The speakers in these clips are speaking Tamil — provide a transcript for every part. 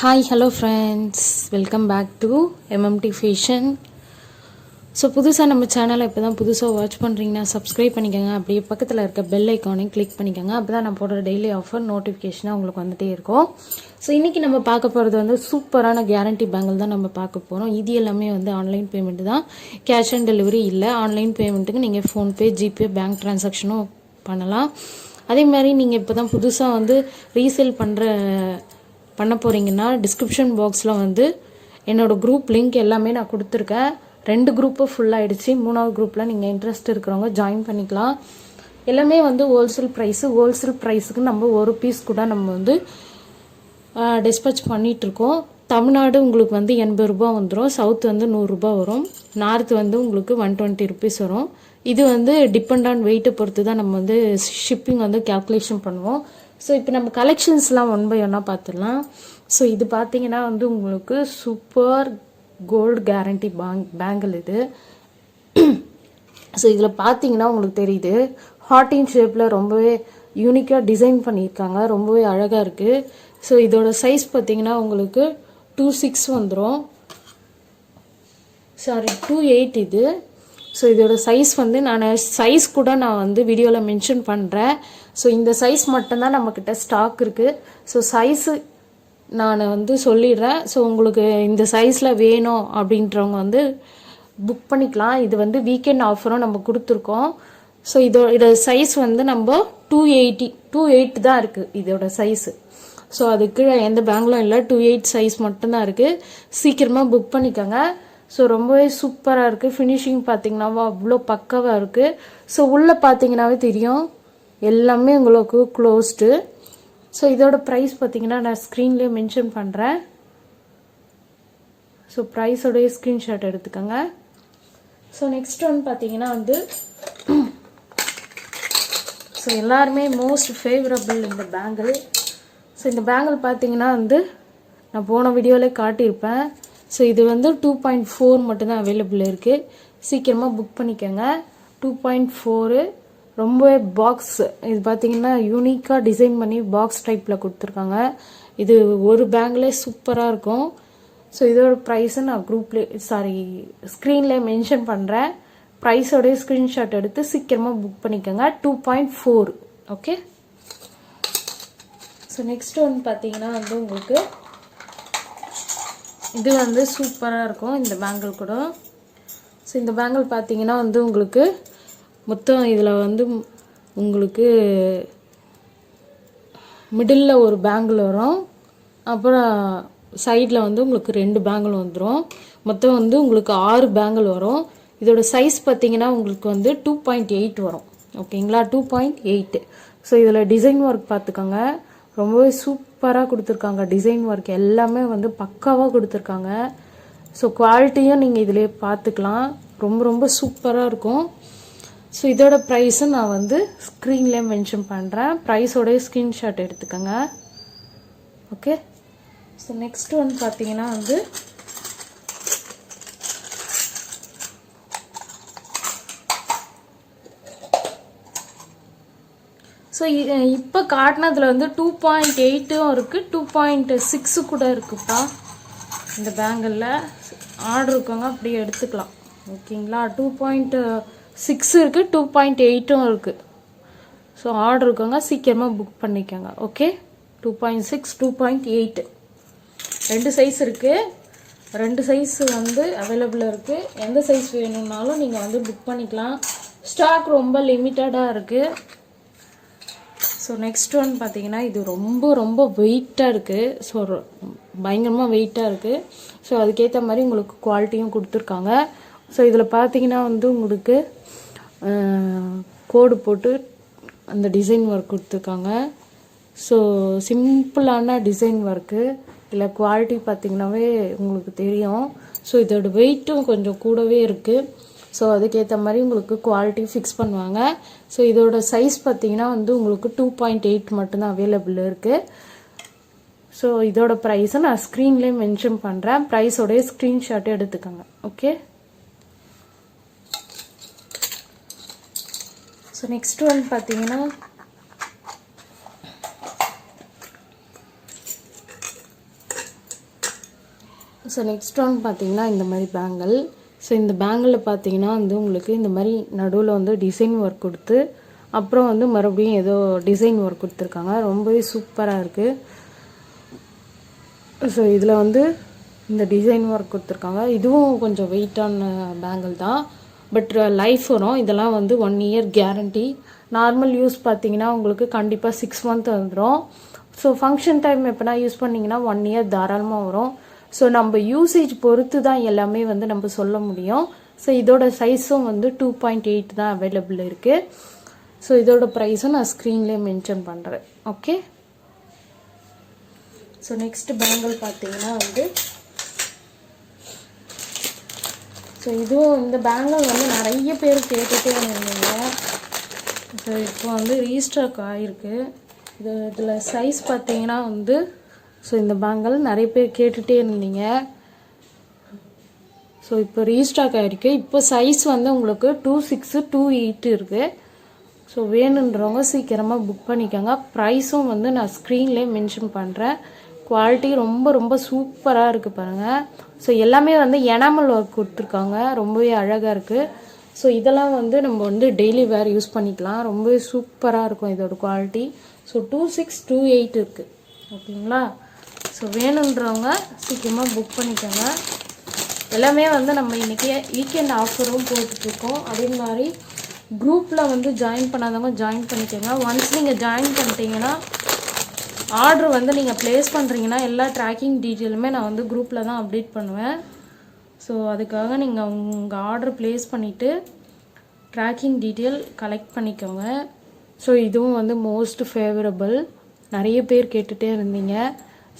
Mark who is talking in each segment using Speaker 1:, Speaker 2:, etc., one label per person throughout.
Speaker 1: Hi, hello friends. Welcome back to MMT Fashion. So புதுசாக நம்ம சேனலை இப்போ தான் புதுசாக வாட்ச் பண்ணுறீங்கன்னா சப்ஸ்கிரைப் பண்ணிக்கோங்க. அப்படியே பக்கத்தில் இருக்க பெல் ஐக்கானையும் கிளிக் பண்ணிக்கோங்க. அப்போ தான் நான் போடுற டெய்லி ஆஃபர் நோட்டிஃபிகேஷனாக உங்களுக்கு வந்துகிட்டே இருக்கும். ஸோ இன்றைக்கி நம்ம பார்க்க போகிறது வந்து சூப்பரான கேரண்டி பேங்கிள் தான் நம்ம பார்க்க போகிறோம். இது எல்லாமே வந்து ஆன்லைன் பேமெண்ட் தான், கேஷ் ஆன் டெலிவரி இல்லை. ஆன்லைன் பேமெண்ட்டுக்கு நீங்கள் ஃபோன்பே, ஜிபே, பேங்க் ட்ரான்சாக்ஷனும் பண்ணலாம். அதே மாதிரி நீங்கள் இப்போ தான் புதுசாக வந்து ரீசேல் பண்ண போகிறீங்கன்னா டிஸ்கிரிப்ஷன் பாக்ஸில் வந்து என்னோடய குரூப் லிங்க் எல்லாமே நான் கொடுத்துருக்கேன். 2 குரூப்பு ஃபுல்லாகிடுச்சு. 3வது குரூப்பில் நீங்கள் இன்ட்ரெஸ்ட் இருக்கிறவங்க ஜாயின் பண்ணிக்கலாம். எல்லாமே வந்து ஹோல்சேல் ப்ரைஸுக்கு நம்ம ஒரு பீஸ் கூட நம்ம வந்து டிஸ்பேச் பண்ணிகிட்ருக்கோம். தமிழ்நாடு உங்களுக்கு வந்து 80 ரூபா வந்துடும், சவுத் வந்து 100 ரூபா வரும், நார்த் வந்து உங்களுக்கு 120 ருபீஸ் வரும். இது வந்து டிபெண்ட் ஆன் வெயிட்டை பொறுத்து தான் நம்ம வந்து ஷிப்பிங் வந்து கேல்குலேஷன் பண்ணுவோம். ஸோ இப்போ நம்ம கலெக்ஷன்ஸ்லாம் ஒன் பை ஒன்னாக பார்த்துடலாம். ஸோ இது பார்த்தீங்கன்னா வந்து உங்களுக்கு சூப்பர் கோல்டு கேரண்டி பேங்கிள் இது. ஸோ இதில் பார்த்தீங்கன்னா உங்களுக்கு தெரியுது, ஹார்டின் ஷேப்பில் ரொம்பவே யூனிக்காக டிசைன் பண்ணியிருக்காங்க, ரொம்பவே அழகாக இருக்குது. ஸோ இதோட சைஸ் பார்த்தீங்கன்னா உங்களுக்கு 26 வந்துடும், சாரி 28 இது. ஸோ இதோட சைஸ் வந்து சைஸ் கூட நான் வந்து வீடியோவில் மென்ஷன் பண்ணுறேன். ஸோ இந்த சைஸ் மட்டும்தான் நம்மக்கிட்ட ஸ்டாக் இருக்குது. ஸோ சைஸு நான் வந்து சொல்லிடுறேன். ஸோ உங்களுக்கு இந்த சைஸில் வேணும் அப்படின்றவங்க வந்து புக் பண்ணிக்கலாம். இது வந்து வீக்கெண்ட் ஆஃபரும் நம்ம கொடுத்துருக்கோம். ஸோ இதோட சைஸ் வந்து நம்ம 280 தான் இருக்குது இதோட சைஸு. ஸோ அதுக்கு எந்த பேங்கிலும் இல்லை, 28 சைஸ் மட்டும்தான் இருக்குது. சீக்கிரமாக புக் பண்ணிக்கோங்க. ஸோ ரொம்பவே சூப்பராக இருக்குது. ஃபினிஷிங் பார்த்தீங்கன்னாவா அவ்வளோ பக்காவாக இருக்குது. ஸோ உள்ளே பார்த்தீங்கன்னாவே தெரியும் எல்லாமே உங்களுக்கு க்ளோஸ்டு. ஸோ இதோட ப்ரைஸ் பார்த்தீங்கன்னா நான் ஸ்க்ரீன்லேயே மென்ஷன் பண்ணுறேன். ஸோ ப்ரைஸோடைய ஸ்க்ரீன்ஷாட் எடுத்துக்கோங்க. ஸோ நெக்ஸ்ட் ஒன் பார்த்தீங்கன்னா வந்து ஸோ எல்லாருமே மோஸ்ட் ஃபேவரபிள் இந்த பேங்கிள். ஸோ இந்த பேங்கிள் பார்த்தீங்கன்னா வந்து நான் போன வீடியோவிலே காட்டியிருப்பேன். ஸோ இது வந்து 2.4 மட்டும்தான் அவைலபிள் இருக்குது. சீக்கிரமாக புக் பண்ணிக்கோங்க. 2.4 ரொம்பவே பாக்ஸ் இது பார்த்தீங்கன்னா யூனிக்காக டிசைன் பண்ணி பாக்ஸ் டைப்பில் கொடுத்துருக்காங்க. இது ஒரு பேங்கிலே சூப்பராக இருக்கும். ஸோ இதோட ப்ரைஸை நான் ஸ்க்ரீனில் மென்ஷன் பண்ணுறேன். ப்ரைஸோடைய ஸ்க்ரீன்ஷாட் எடுத்து சீக்கிரமாக புக் பண்ணிக்கோங்க. 2.4 ஓகே. ஸோ நெக்ஸ்ட் ஒன்று பார்த்தீங்கன்னா வந்து உங்களுக்கு இது வந்து சூப்பராக இருக்கும் இந்த பேங்கிள் கூட. ஸோ இந்த பேங்கிள் பார்த்தீங்கன்னா வந்து உங்களுக்கு மொத்தம் இதில் வந்து உங்களுக்கு மிடில் ஒரு பேங்கிள் வரும், அப்புறம் சைடில் வந்து உங்களுக்கு 2 பேங்கிள் வந்துடும். மொத்தம் வந்து உங்களுக்கு 6 பேங்கிள் வரும். இதோட சைஸ் பார்த்தீங்கன்னா உங்களுக்கு வந்து 2.8 வரும். ஓகேங்களா, 2.8. ஸோ இதில் டிசைன் ஒர்க் பார்த்துக்கோங்க, ரொம்பவே சூப்பராக கொடுத்துருக்காங்க. டிசைன் ஒர்க் எல்லாமே வந்து பக்காவாக கொடுத்துருக்காங்க. ஸோ குவாலிட்டியும் நீங்கள் இதிலே பார்த்துக்கலாம், ரொம்ப ரொம்ப சூப்பராக இருக்கும். ஸோ இதோட ப்ரைஸை நான் வந்து ஸ்க்ரீன்லேயே மென்ஷன் பண்ணுறேன். ப்ரைஸோடைய ஸ்க்ரீன்ஷாட் எடுத்துக்கோங்க. ஓகே. ஸோ நெக்ஸ்ட் ஒன் பார்த்தீங்கன்னா வந்து ஸோ இப்போ காட்டினதில் வந்து 2.8 இருக்குது, 2.6 கூட இருக்குப்பா இந்த பேங்கிளில். ஆர்டர் இருக்கவங்க அப்படியே எடுத்துக்கலாம். ஓகேங்களா, 2.6 இருக்குது, 2.8 இருக்குது. ஸோ ஆர்டர் இருக்கவங்க சீக்கிரமாக புக் பண்ணிக்கோங்க. ஓகே, 2.6, 2.8 2 சைஸ் இருக்குது. 2 சைஸ் வந்து அவைலபிள் இருக்குது. எந்த சைஸ் வேணும்னாலும் நீங்கள் வந்து புக் பண்ணிக்கலாம். ஸ்டாக் ரொம்ப லிமிட்டடாக இருக்குது. ஸோ நெக்ஸ்ட் ஒன் பார்த்தீங்கன்னா இது ரொம்ப ரொம்ப வெயிட்டாக இருக்குது. ஸோ பயங்கரமாக வெயிட்டாக இருக்குது. ஸோ அதுக்கேற்ற மாதிரி உங்களுக்கு குவாலிட்டியும் கொடுத்துருக்காங்க. ஸோ இதில் பார்த்தீங்கன்னா வந்து உங்களுக்கு கோடு போட்டு அந்த டிசைன் ஒர்க் கொடுத்துருக்காங்க. ஸோ சிம்பிளான டிசைன் ஒர்க்கு. இல்லை குவாலிட்டி பார்த்தீங்கன்னாவே உங்களுக்கு தெரியும். ஸோ இதோட வெயிட்டும் கொஞ்சம் கூடவே இருக்குது. ஸோ அதுக்கேற்ற மாதிரி உங்களுக்கு குவாலிட்டி ஃபிக்ஸ் பண்ணுவாங்க. ஸோ இதோட சைஸ் பார்த்தீங்கன்னா வந்து உங்களுக்கு 2.8 மட்டும்தான் அவைலபிள் இருக்குது. ஸோ இதோட ப்ரைஸை நான் ஸ்க்ரீன்லேயே மென்ஷன் பண்ணுறேன். ப்ரைஸோடைய ஸ்க்ரீன்ஷாட்டை எடுத்துக்கோங்க. ஓகே. ஸோ நெக்ஸ்ட் ஒன் பார்த்தீங்கன்னா ஸோ நெக்ஸ்ட் ஒன் பார்த்தீங்கன்னா இந்த மாதிரி பேங்கிள். ஸோ இந்த பேங்கிளில் பார்த்தீங்கன்னா வந்து உங்களுக்கு இந்த மாதிரி நடுவில் வந்து டிசைன் ஒர்க் கொடுத்து அப்புறம் வந்து மறுபடியும் ஏதோ டிசைன் ஒர்க் கொடுத்துருக்காங்க. ரொம்பவே சூப்பராக இருக்குது. ஸோ இதில் வந்து இந்த டிசைன் ஒர்க் கொடுத்துருக்காங்க. இதுவும் கொஞ்சம் வெயிட்டான பேங்கிள் தான், பட் லைஃப் வரும். இதெல்லாம் வந்து 1 இயர் கேரண்டி. நார்மல் யூஸ் பார்த்தீங்கன்னா உங்களுக்கு கண்டிப்பாக 6 மந்த் வந்துடும். ஸோ ஃபங்க்ஷன் டைம் எப்போனா யூஸ் பண்ணிங்கன்னா 1 இயர் தாராளமாக வரும். ஸோ நம்ம யூசேஜ் பொறுத்து தான் எல்லாமே வந்து நம்ம சொல்ல முடியும். ஸோ இதோட சைஸும் வந்து 2.8 தான் அவைலபிள் இருக்குது. ஸோ இதோட ப்ரைஸும் நான் ஸ்க்ரீன்லேயே மென்ஷன் பண்ணுறேன். ஓகே. ஸோ நெக்ஸ்ட் பேங்கிள் பார்த்தீங்கன்னா வந்து ஸோ இதுவும் இந்த பேங்கிள் வந்து நிறைய பேர் கேட்டுகிட்டே இருந்தீங்க. ஸோ இப்போ வந்து ரீஸ்டாக் ஆகிருக்கு. இதில் சைஸ் பார்த்தீங்கன்னா வந்து ஸோ இந்த பேங்கிள் நிறைய பேர் கேட்டுகிட்டே இருந்தீங்க. ஸோ இப்போ ரீஸ்டாக் ஆகிருக்கு. இப்போ சைஸ் வந்து உங்களுக்கு 2.6 2.8 இருக்குது. ஸோ வேணுன்றவங்க சீக்கிரமாக புக் பண்ணிக்கோங்க. ப்ரைஸும் வந்து நான் ஸ்க்ரீன்லேயே மென்ஷன் பண்ணுறேன். குவாலிட்டி ரொம்ப ரொம்ப சூப்பராக இருக்குது பாருங்கள். ஸோ எல்லாமே வந்து எனாமல் ஒர்க் கொடுத்துருக்காங்க. ரொம்பவே அழகாக இருக்குது. ஸோ இதெல்லாம் வந்து நம்ம வந்து டெய்லி வேர் யூஸ் பண்ணிக்கலாம். ரொம்பவே சூப்பராக இருக்கும் இதோட குவாலிட்டி. ஸோ 2.6 2.8 இருக்குது. ஓகேங்களா. ஸோ வேணுன்றவங்க சீக்கிரமாக புக் பண்ணிக்கோங்க. எல்லாமே வந்து நம்ம இன்றைக்கி வீக்கெண்ட் ஆஃபரும் போட்டுட்ருக்கோம். அதே மாதிரி குரூப்பில் வந்து ஜாயின் பண்ணாதவங்க ஜாயின் பண்ணிக்கோங்க. ஒன்ஸ் நீங்கள் ஜாயின் பண்ணிட்டீங்கன்னா ஆர்டர் வந்து நீங்கள் ப்ளேஸ் பண்ணுறீங்கன்னா எல்லா ட்ராக்கிங் டீட்டெயிலுமே நான் வந்து குரூப்பில் தான் அப்டேட் பண்ணுவேன். ஸோ அதுக்காக நீங்கள் உங்கள் ஆர்டர் ப்ளேஸ் பண்ணிவிட்டு ட்ராக்கிங் டீட்டெயில் கலெக்ட் பண்ணிக்கோங்க. ஸோ இதுவும் வந்து மோஸ்ட் ஃபேவரபிள். நிறைய பேர் கேட்டுகிட்டே இருந்தீங்க.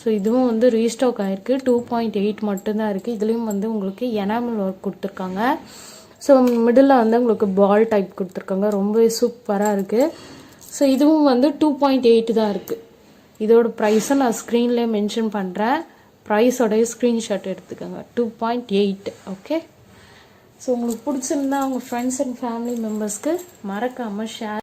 Speaker 1: ஸோ இதுவும் வந்து ரீஸ்டாக் ஆகிருக்கு. 2.8 மட்டும்தான் இருக்குது. இதுலேயும் வந்து உங்களுக்கு எனாமல் ஒர்க் கொடுத்துருக்காங்க. ஸோ மிடில் வந்து உங்களுக்கு பால் டைப் கொடுத்துருக்காங்க. ரொம்பவே சூப்பராக இருக்குது. ஸோ இதுவும் வந்து 2.8 தான் இருக்குது. இதோட ப்ரைஸை நான் ஸ்க்ரீன்லேயே மென்ஷன் பண்ணுறேன். ப்ரைஸோடைய ஸ்க்ரீன்ஷாட் எடுத்துக்கோங்க. 2.8. ஓகே. ஸோ உங்களுக்கு பிடிச்சிருந்தா உங்கள் ஃப்ரெண்ட்ஸ் அண்ட் ஃபேமிலி மெம்பர்ஸ்க்கு மறக்காமல் ஷேர்